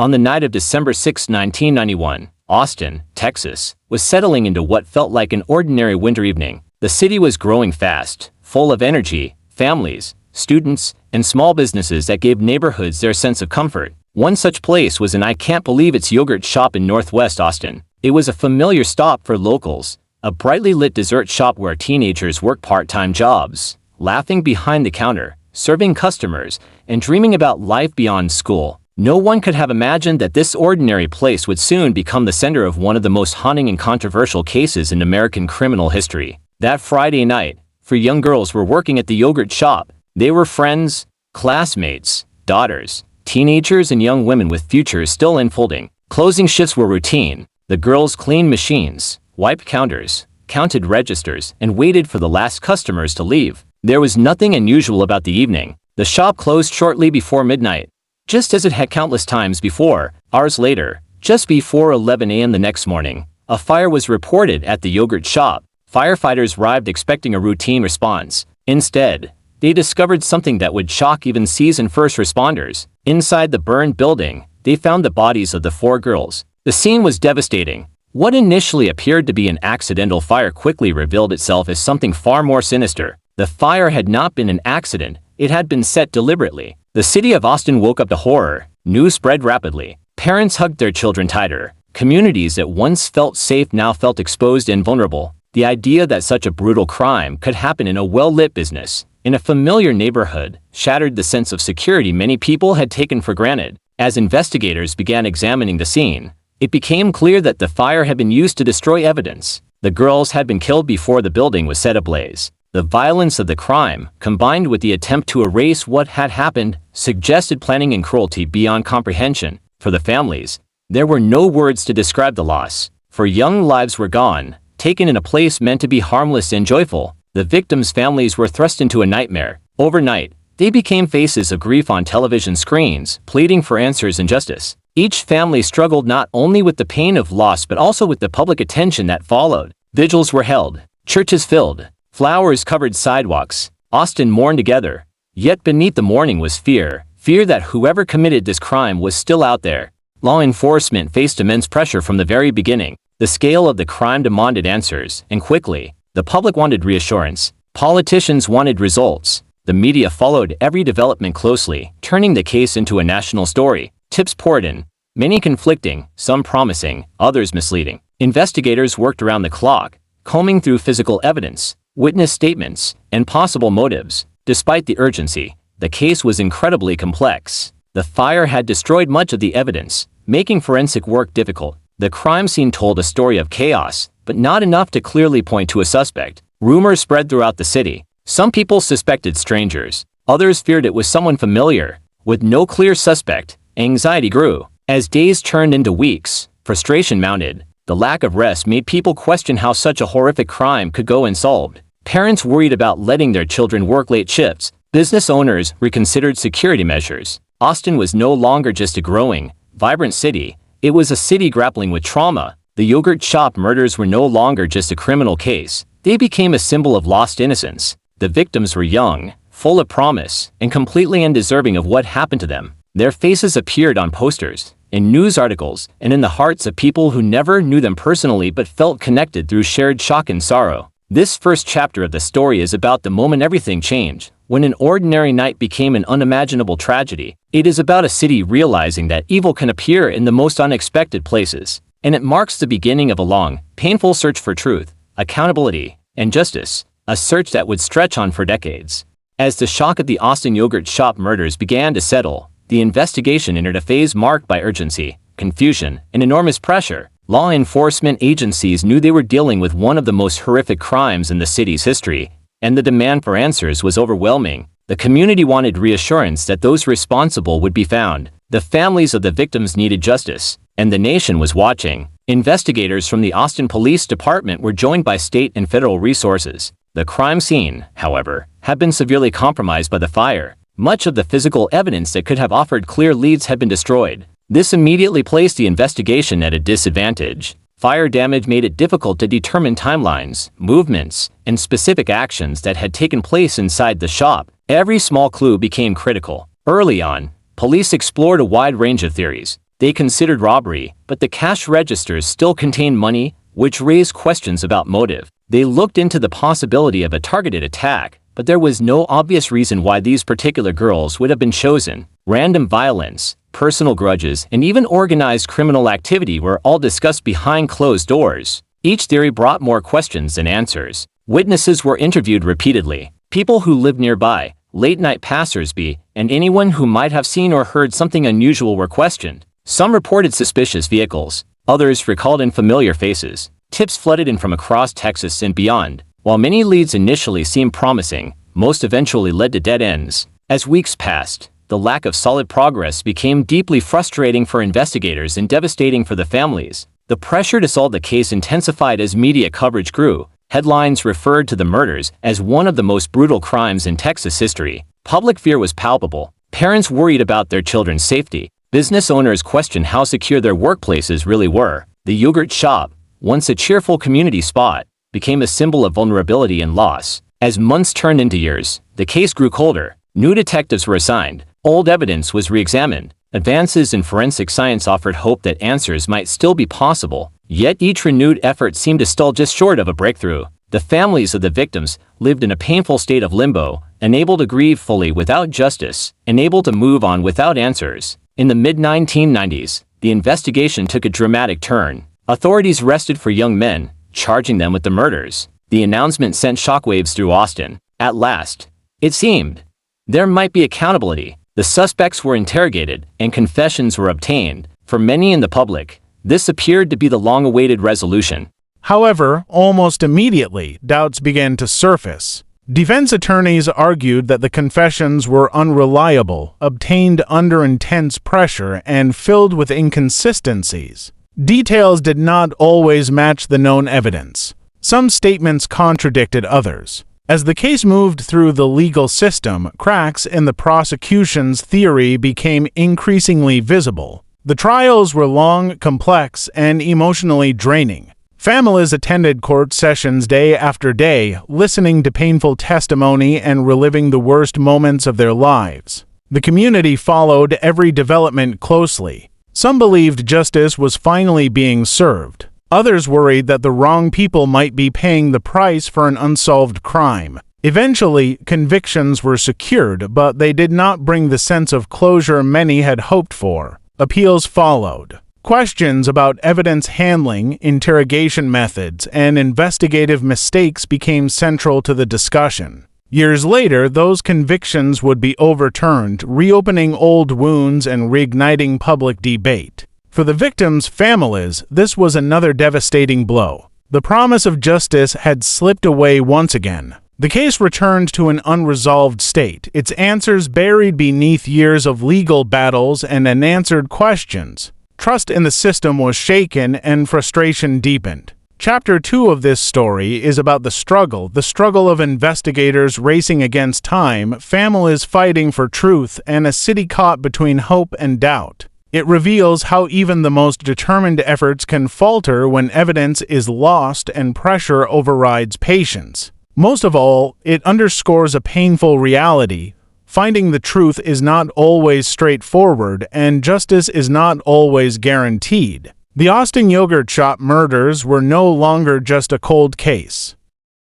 On the night of December 6, 1991, Austin, Texas, was settling into what felt like an ordinary winter evening. The city was growing fast, full of energy, families, students, and small businesses that gave neighborhoods their sense of comfort. One such place was an I Can't Believe It's yogurt shop in Northwest Austin. It was a familiar stop for locals, a brightly lit dessert shop where teenagers worked part-time jobs, laughing behind the counter, serving customers, and dreaming about life beyond school. No one could have imagined that this ordinary place would soon become the center of one of the most haunting and controversial cases in American criminal history. That Friday night, three young girls were working at the yogurt shop. They were friends, classmates, daughters, teenagers, and young women with futures still unfolding. Closing shifts were routine. The girls cleaned machines, wiped counters, counted registers, and waited for the last customers to leave. There was nothing unusual about the evening. The shop closed shortly before midnight, just as it had countless times before. Hours later, just before 11 a.m. the next morning, a fire was reported at the yogurt shop. Firefighters arrived expecting a routine response. Instead, they discovered something that would shock even seasoned first responders. Inside the burned building, they found the bodies of the four girls. The scene was devastating. What initially appeared to be an accidental fire quickly revealed itself as something far more sinister. The fire had not been an accident, it had been set deliberately. The city of Austin woke up to horror. News spread rapidly. Parents hugged their children tighter. Communities that once felt safe now felt exposed and vulnerable. The idea that such a brutal crime could happen in a well-lit business, in a familiar neighborhood, shattered the sense of security many people had taken for granted. As investigators began examining the scene, it became clear that the fire had been used to destroy evidence. The girls had been killed before the building was set ablaze. The violence of the crime, combined with the attempt to erase what had happened, suggested planning and cruelty beyond comprehension. For the families, there were no words to describe the loss. For young lives were gone, taken in a place meant to be harmless and joyful. The victims' families were thrust into a nightmare. Overnight, they became faces of grief on television screens, pleading for answers and justice. Each family struggled not only with the pain of loss but also with the public attention that followed. Vigils were held, churches filled, flowers covered sidewalks. Austin mourned together. Yet beneath the mourning was fear that whoever committed this crime was still out there. Law enforcement faced immense pressure from the very beginning. The scale of the crime demanded answers, and quickly. The public wanted reassurance. Politicians wanted results. The media followed every development closely, turning the case into a national story. Tips poured in, many conflicting, some promising, others misleading. Investigators worked around the clock, combing through physical evidence, witness statements, and possible motives. Despite the urgency, the case was incredibly complex. The fire had destroyed much of the evidence, making forensic work difficult. The crime scene told a story of chaos, but not enough to clearly point to a suspect. Rumors spread throughout the city. Some people suspected strangers. Others feared it was someone familiar. With no clear suspect, anxiety grew. As days turned into weeks, frustration mounted. The lack of rest made people question how such a horrific crime could go unsolved. Parents worried about letting their children work late shifts. Business owners reconsidered security measures. Austin was no longer just a growing, vibrant city. It was a city grappling with trauma. The yogurt shop murders were no longer just a criminal case. They became a symbol of lost innocence. The victims were young, full of promise, and completely undeserving of what happened to them. Their faces appeared on posters, in news articles, and in the hearts of people who never knew them personally but felt connected through shared shock and sorrow. This first chapter of the story is about the moment everything changed, when an ordinary night became an unimaginable tragedy. It is about a city realizing that evil can appear in the most unexpected places, and it marks the beginning of a long, painful search for truth, accountability, and justice, a search that would stretch on for decades. As the shock of the Austin yogurt shop murders began to settle, the investigation entered a phase marked by urgency, confusion, and enormous pressure. Law enforcement agencies knew they were dealing with one of the most horrific crimes in the city's history, and the demand for answers was overwhelming. The community wanted reassurance that those responsible would be found. The families of the victims needed justice, and the nation was watching. Investigators from the Austin Police Department were joined by state and federal resources. The crime scene, however, had been severely compromised by the fire. Much of the physical evidence that could have offered clear leads had been destroyed. This immediately placed the investigation at a disadvantage. Fire damage made it difficult to determine timelines, movements, and specific actions that had taken place inside the shop. Every small clue became critical. Early on, police explored a wide range of theories. They considered robbery, but the cash registers still contained money, which raised questions about motive. They looked into the possibility of a targeted attack, but there was no obvious reason why these particular girls would have been chosen. Random violence, personal grudges, and even organized criminal activity were all discussed behind closed doors. Each theory brought more questions than answers. Witnesses were interviewed repeatedly. People who lived nearby, late-night passers-by, and anyone who might have seen or heard something unusual were questioned. Some reported suspicious vehicles. Others recalled unfamiliar faces. Tips flooded in from across Texas and beyond. While many leads initially seemed promising, most eventually led to dead ends. As weeks passed, the lack of solid progress became deeply frustrating for investigators and devastating for the families. The pressure to solve the case intensified as media coverage grew. Headlines referred to the murders as one of the most brutal crimes in Texas history. Public fear was palpable. Parents worried about their children's safety. Business owners questioned how secure their workplaces really were. The yogurt shop, once a cheerful community spot, became a symbol of vulnerability and loss. As months turned into years, the case grew colder. New detectives were assigned. Old evidence was re-examined. Advances in forensic science offered hope that answers might still be possible. Yet each renewed effort seemed to stall just short of a breakthrough. The families of the victims lived in a painful state of limbo, unable to grieve fully without justice, unable to move on without answers. In the mid-1990s, the investigation took a dramatic turn. Authorities arrested for young men, charging them with the murders. The announcement sent shockwaves through Austin. At last, it seemed, there might be accountability. The suspects were interrogated, and confessions were obtained. For many in the public, this appeared to be the long-awaited resolution. However, almost immediately, doubts began to surface. Defense attorneys argued that the confessions were unreliable, obtained under intense pressure, and filled with inconsistencies. Details did not always match the known evidence. Some statements contradicted others. As the case moved through the legal system, cracks in the prosecution's theory became increasingly visible. The trials were long, complex, and emotionally draining. Families attended court sessions day after day, listening to painful testimony and reliving the worst moments of their lives. The community followed every development closely. Some believed justice was finally being served. Others worried that the wrong people might be paying the price for an unsolved crime. Eventually, convictions were secured, but they did not bring the sense of closure many had hoped for. Appeals followed. Questions about evidence handling, interrogation methods, and investigative mistakes became central to the discussion. Years later, those convictions would be overturned, reopening old wounds and reigniting public debate. For the victims' families, this was another devastating blow. The promise of justice had slipped away once again. The case returned to an unresolved state, its answers buried beneath years of legal battles and unanswered questions. Trust in the system was shaken and frustration deepened. Chapter 2 of this story is about the struggle of investigators racing against time, families fighting for truth, and a city caught between hope and doubt. It reveals how even the most determined efforts can falter when evidence is lost and pressure overrides patience. Most of all, it underscores a painful reality. Finding the truth is not always straightforward, and justice is not always guaranteed. The Austin yogurt shop murders were no longer just a cold case.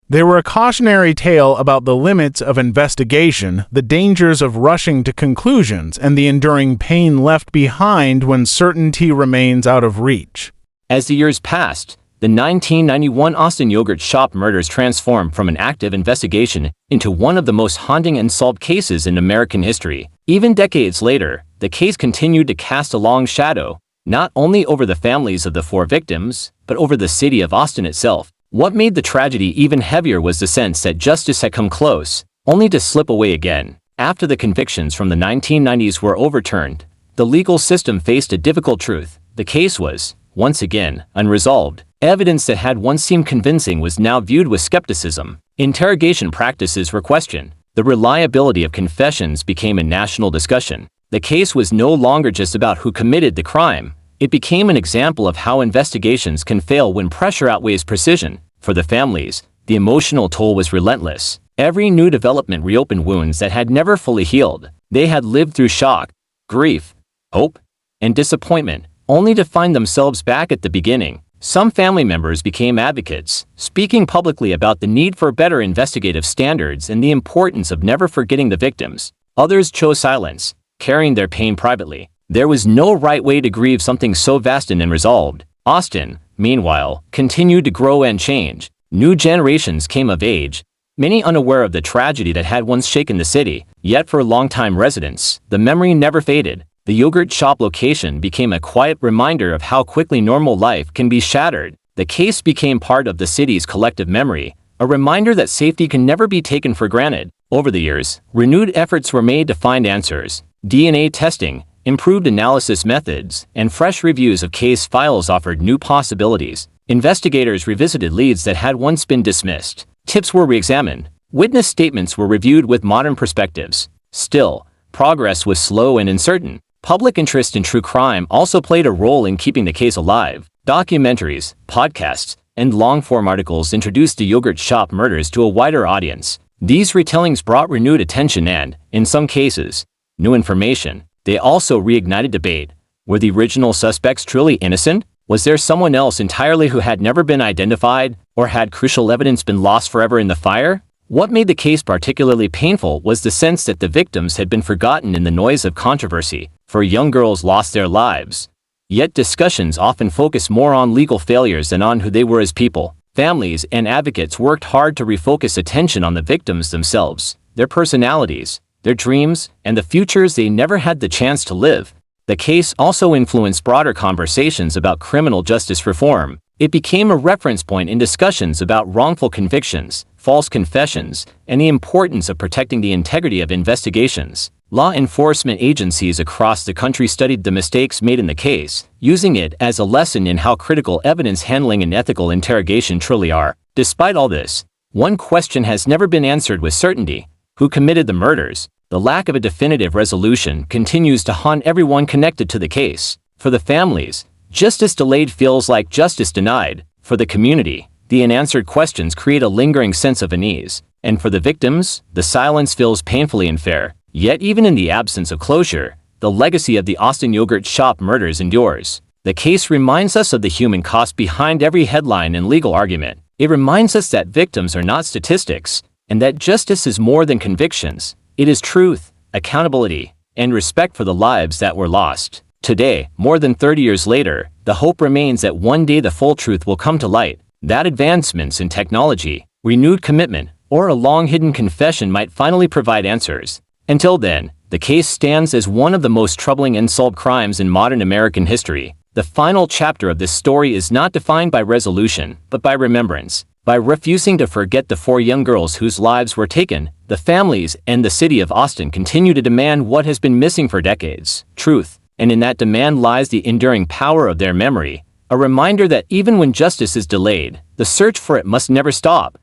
They were a cautionary tale about the limits of investigation, the dangers of rushing to conclusions, and the enduring pain left behind when certainty remains out of reach. As the years passed, the 1991 Austin yogurt shop murders transformed from an active investigation into one of the most haunting unsolved cases in American history. Even decades later, the case continued to cast a long shadow, not only over the families of the 4 victims, but over the city of Austin itself. What made the tragedy even heavier was the sense that justice had come close, only to slip away again. After the convictions from the 1990s were overturned, the legal system faced a difficult truth. The case was, once again, unresolved. Evidence that had once seemed convincing was now viewed with skepticism. Interrogation practices were questioned. The reliability of confessions became a national discussion. The case was no longer just about who committed the crime. It became an example of how investigations can fail when pressure outweighs precision. For the families, the emotional toll was relentless. Every new development reopened wounds that had never fully healed. They had lived through shock, grief, hope, and disappointment, only to find themselves back at the beginning. Some family members became advocates, speaking publicly about the need for better investigative standards and the importance of never forgetting the victims. Others chose silence, carrying their pain privately. There was no right way to grieve something so vast and unresolved. Austin, meanwhile, continued to grow and change. New generations came of age, many unaware of the tragedy that had once shaken the city. Yet for longtime residents, the memory never faded. The yogurt shop location became a quiet reminder of how quickly normal life can be shattered. The case became part of the city's collective memory, a reminder that safety can never be taken for granted. Over the years, renewed efforts were made to find answers. DNA testing, improved analysis methods, and fresh reviews of case files offered new possibilities. Investigators revisited leads that had once been dismissed. Tips were re-examined. Witness statements were reviewed with modern perspectives. Still, progress was slow and uncertain. Public interest in true crime also played a role in keeping the case alive. Documentaries, podcasts, and long-form articles introduced the yogurt shop murders to a wider audience. These retellings brought renewed attention and, in some cases, new information. They also reignited debate. Were the original suspects truly innocent? Was there someone else entirely who had never been identified, or had crucial evidence been lost forever in the fire? What made the case particularly painful was the sense that the victims had been forgotten in the noise of controversy. For young girls lost their lives. Yet discussions often focus more on legal failures than on who they were as people. Families and advocates worked hard to refocus attention on the victims themselves, their personalities, their dreams, and the futures they never had the chance to live. The case also influenced broader conversations about criminal justice reform. It became a reference point in discussions about wrongful convictions, false confessions, and the importance of protecting the integrity of investigations. Law enforcement agencies across the country studied the mistakes made in the case, using it as a lesson in how critical evidence handling and ethical interrogation truly are. Despite all this, one question has never been answered with certainty: who committed the murders? The lack of a definitive resolution continues to haunt everyone connected to the case. For the families, justice delayed feels like justice denied. For the community, the unanswered questions create a lingering sense of unease. And for the victims, the silence feels painfully unfair. Yet even in the absence of closure, the legacy of the Austin yogurt shop murders endures. The case reminds us of the human cost behind every headline and legal argument. It reminds us that victims are not statistics, and that justice is more than convictions. It is truth, accountability, and respect for the lives that were lost. Today, more than 30 years later, the hope remains that one day the full truth will come to light, that advancements in technology, renewed commitment, or a long-hidden confession might finally provide answers. Until then, the case stands as one of the most troubling unsolved crimes in modern American history. The final chapter of this story is not defined by resolution, but by remembrance. By refusing to forget the 4 young girls whose lives were taken, the families and the city of Austin continue to demand what has been missing for decades: truth. And in that demand lies the enduring power of their memory, a reminder that even when justice is delayed, the search for it must never stop.